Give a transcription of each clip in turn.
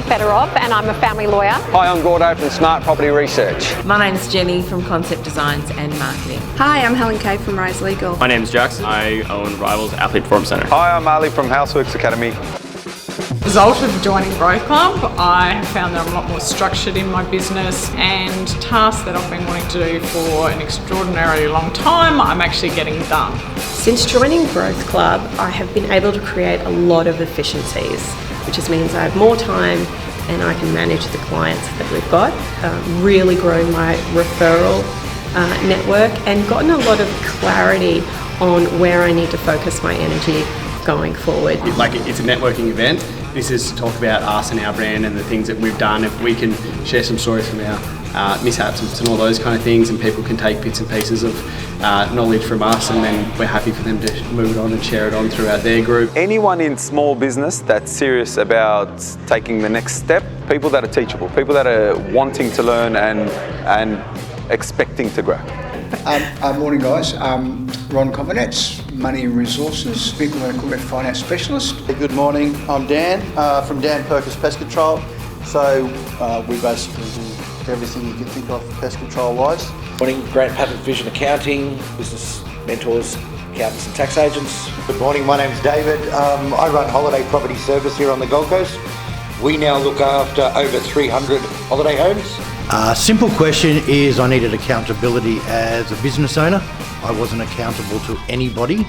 Fedorov and I'm a family lawyer. Hi, I'm Gordo from Smart Property Research. My name's Jenny from Concept Designs and Marketing. Hi, I'm Helen Kay from Rise Legal. My name's Jax. I own Rivals Athlete Performance Centre. Hi, I'm Ali from Houseworks Academy. Result of joining Growth Club, I have found that I'm a lot more structured in my business, and tasks that I've been wanting to do for an extraordinarily long time, I'm actually getting done. Since joining Growth Club, I have been able to create a lot of efficiencies, which just means I have more time and I can manage the clients that we've got, really grown my referral network and gotten a lot of clarity on where I need to focus my energy going forward. It's a networking event. This is to talk about us and our brand and the things that we've done. If we can share some stories from our mishaps and all those kind of things, and people can take bits and pieces of knowledge from us, and then we're happy for them to move it on and share it on throughout their group. Anyone in small business that's serious about taking the next step, people that are teachable, people that are wanting to learn and expecting to grow. Morning guys, Ron Covenets, Money and Resources, Vehicle and Equipment Finance Specialist. Good morning, I'm Dan from Dan Perkins Pest Control. So we basically do everything you can think of pest control wise. Morning, Grant Patent Vision Accounting, business mentors, accountants and tax agents. Good morning, my name's David. I run Holiday Property Service here on the Gold Coast. We now look after over 300 holiday homes. Simple question is, I needed accountability as a business owner. I wasn't accountable to anybody,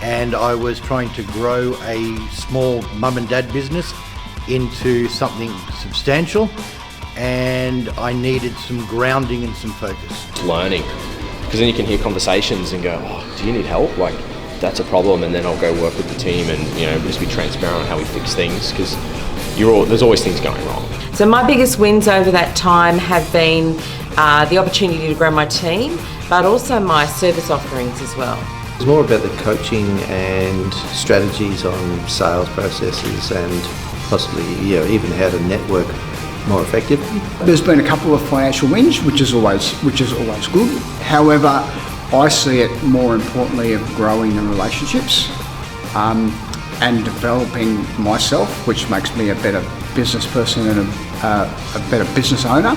and I was trying to grow a small mum and dad business into something substantial, and I needed some grounding and some focus. Learning, because then you can hear conversations and go, oh, do you need help? Like, that's a problem, and then I'll go work with the team and just be transparent on how we fix things, because there's always things going wrong. So my biggest wins over that time have been the opportunity to grow my team, but also my service offerings as well. It's more about the coaching and strategies on sales processes and possibly even how to network more effectively. There's been a couple of financial wins, which is always good. However, I see it more importantly of growing the relationships and developing myself, which makes me a better business person and a better business owner.